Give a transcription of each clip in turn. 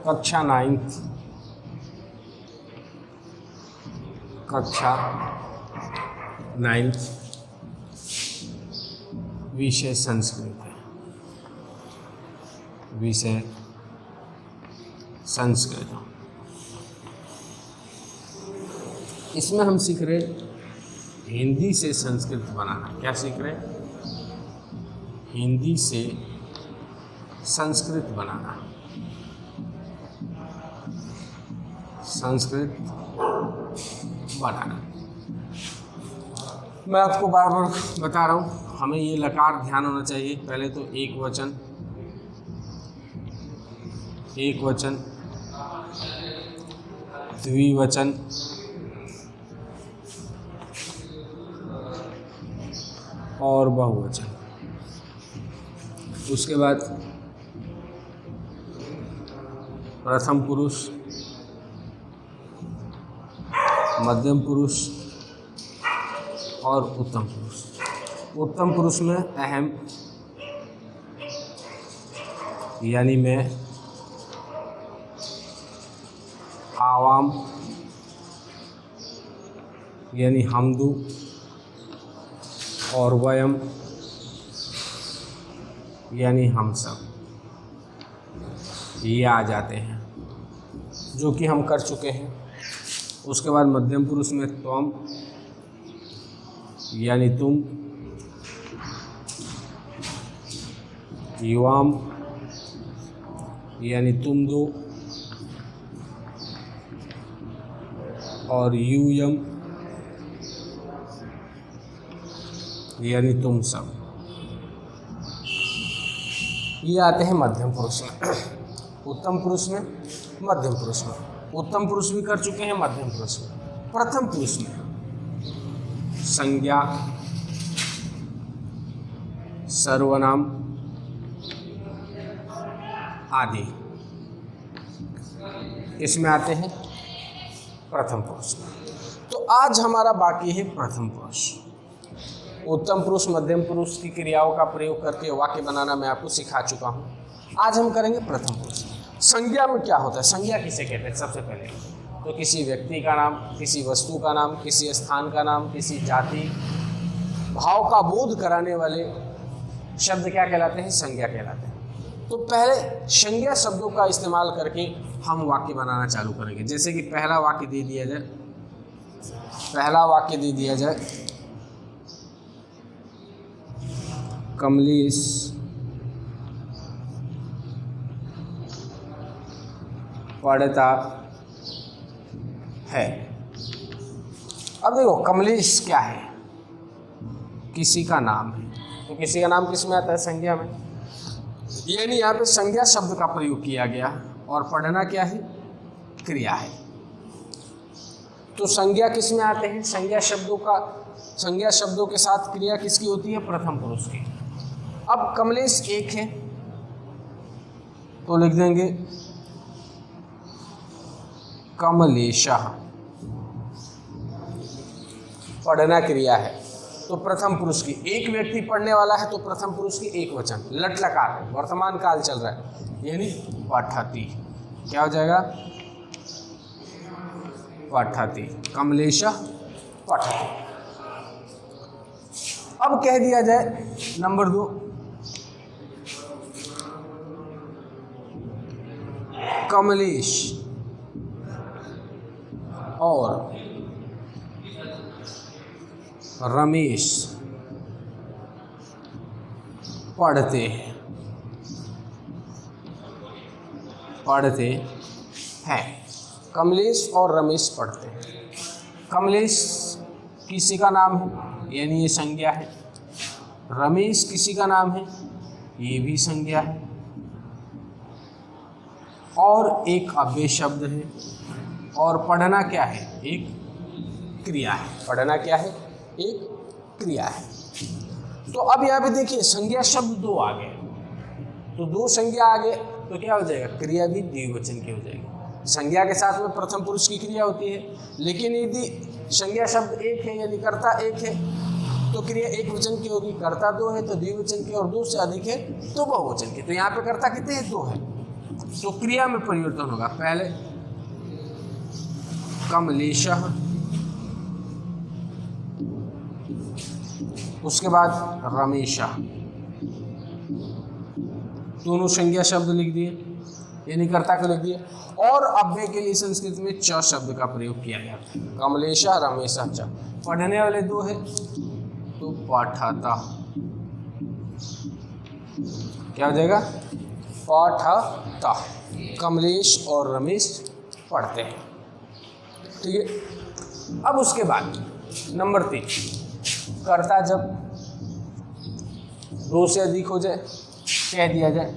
कक्षा 9th, कक्षा 9th, विषय संस्कृत है, विषय संस्कृत। इसमें हम सीख रहे हिंदी से संस्कृत बनाना। क्या सीख रहे? हिंदी से संस्कृत बनाना, संस्कृत बनाना। मैं आपको बार बार बता रहा हूँ, हमें ये लकार ध्यान होना चाहिए। पहले तो एक वचन, एक वचन, द्विवचन, और बहुवचन। उसके बाद प्रथम पुरुष, मध्यम पुरुष और उत्तम पुरुष। उत्तम पुरुष में अहम यानी मैं, आवाम यानी हम दो, और वयम यानी हम सब, ये आ जाते हैं, जो कि हम कर चुके हैं। उसके बाद मध्यम पुरुष में त्वम यानी तुम, युवाम यानी तुम दो, और यूयम यानी तुम सब, ये आते हैं मध्यम पुरुष में। उत्तम पुरुष में, मध्यम पुरुष में, उत्तम पुरुष भी कर चुके हैं, मध्यम पुरुष में। प्रथम पुरुष में संज्ञा, सर्वनाम आदि, इसमें आते हैं प्रथम पुरुष में। तो आज हमारा बाकी है प्रथम पुरुष। उत्तम पुरुष, मध्यम पुरुष की क्रियाओं का प्रयोग करके वाक्य बनाना मैं आपको सिखा चुका हूँ। आज हम करेंगे प्रथम पुरुष। संज्ञा में क्या होता है? संज्ञा किसे कहते हैं? सबसे पहले तो किसी व्यक्ति का नाम, किसी वस्तु का नाम, किसी स्थान का नाम, किसी जाति भाव का बोध कराने वाले शब्द क्या कहलाते हैं? संज्ञा कहलाते हैं। तो पहले संज्ञा शब्दों का इस्तेमाल करके हम वाक्य बनाना चालू करेंगे। जैसे कि पहला वाक्य दे दिया जाए, पहला वाक्य दे दिया जाए, कमलेश पढ़ता है। अब देखो, कमलेश क्या है? किसी का नाम है। तो किसी का नाम किस में आता है? संज्ञा में। यानी यहाँ पे संज्ञा शब्द का प्रयोग किया गया, और पढ़ना क्या है? क्रिया है। तो संज्ञा किस में आते हैं? संज्ञा शब्दों के साथ क्रिया किसकी होती है? प्रथम पुरुष की। अब कमलेश एक है तो लिख देंगे कमलेशः। पढ़ना क्रिया है तो प्रथम पुरुष की। एक व्यक्ति पढ़ने वाला है तो प्रथम पुरुष की एक वचन, लट लकार है, वर्तमान काल चल रहा है, यानी पठति। क्या हो जाएगा? पठति, कमलेशः पठति। अब कह दिया जाए नंबर 2, कमलेश और रमेश पढ़ते हैं। कमलेश और रमेश पढ़ते हैं। कमलेश किसी का नाम है, यानी ये संज्ञा है। रमेश किसी का नाम है, ये भी संज्ञा है। और एक अव्यय शब्द है। और पढ़ना क्या है? एक क्रिया है। पढ़ना क्या है? एक क्रिया है। तो अब यहाँ पे देखिए, संज्ञा शब्द 2 आ गए, तो 2 संज्ञा आ गए तो क्या हो जाएगा? क्रिया भी द्विवचन की हो जाएगी। संज्ञा के साथ में प्रथम पुरुष की क्रिया होती है, लेकिन यदि संज्ञा शब्द एक है यानी कर्ता एक है तो क्रिया एक वचन की होगी। कर्ता 2 है तो द्विवचन की, और 2 से अधिक है तो बहुवचन की। तो यहाँ पे कर्ता कितने हैं? 2 है। तो क्रिया में परिवर्तन होगा। पहले कमलेशः, उसके बाद रमेशः, दोनों संज्ञा शब्द लिख दिए, यानी कर्ता को लिख दिए। और अव्यय के लिए संस्कृत में च शब्द का प्रयोग किया गया। कमलेशः रमेशः च, पढ़ने वाले दो है तो पठता, क्या हो जाएगा? पठता। कमलेश और रमेश पढ़ते हैं। ठीक है। अब उसके बाद नंबर 3, कर्ता जब 2 से अधिक हो जाए कह दिया जाए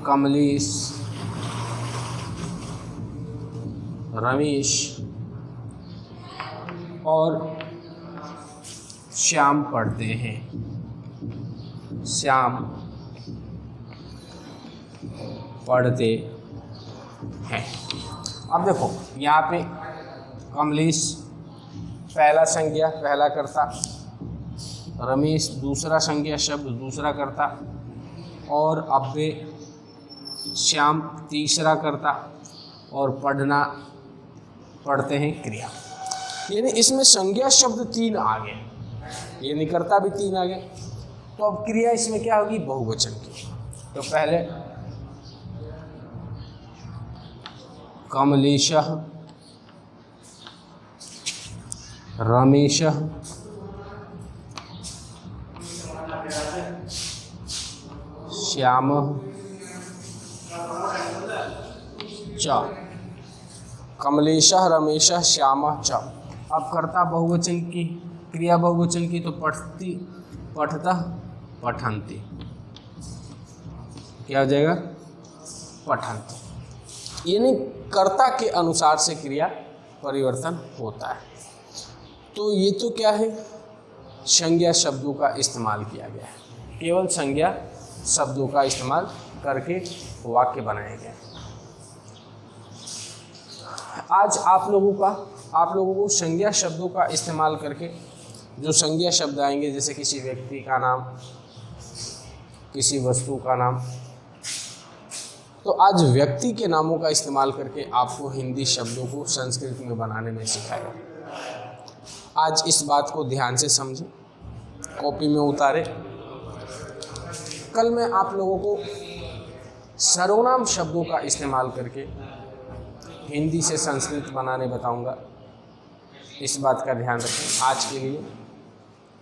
कमलेश, रमेश और श्याम पढ़ते हैं। श्याम पढ़ते हैं। अब देखो यहाँ पे कमलेश पहला संज्ञा पहला कर्ता, रमेश दूसरा संज्ञा शब्द दूसरा कर्ता, और अव्यय श्याम तीसरा कर्ता, और पढ़ना पढ़ते हैं क्रिया। यानी इसमें संज्ञा शब्द 3 आ गए, यानी कर्ता भी 3 आ गए। तो अब क्रिया इसमें क्या होगी? बहुवचन की। तो पहले कमलेशः, रमेशः, श्यामः च। कमलेशः रमेशः श्यामः च। अब कर्ता बहुवचन की, क्रिया बहुवचन की, तो पठती पठतः पठन्ति, क्या हो जाएगा? पठन्ति। यानी कर्ता के अनुसार से क्रिया परिवर्तन होता है। तो ये तो क्या है? संज्ञा शब्दों का इस्तेमाल किया गया है। केवल संज्ञा शब्दों का इस्तेमाल करके वाक्य बनाए गए। आज आप लोगों को संज्ञा शब्दों का इस्तेमाल करके जो संज्ञा शब्द आएंगे, जैसे किसी व्यक्ति का नाम, किसी वस्तु का नाम, तो आज व्यक्ति के नामों का इस्तेमाल करके आपको हिंदी शब्दों को संस्कृत में बनाने में सिखाया। आज इस बात को ध्यान से समझें, कॉपी में उतारें। कल मैं आप लोगों को सर्वनाम शब्दों का इस्तेमाल करके हिंदी से संस्कृत बनाने बताऊंगा। इस बात का ध्यान रखें। आज के लिए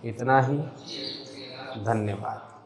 इतना ही। धन्यवाद।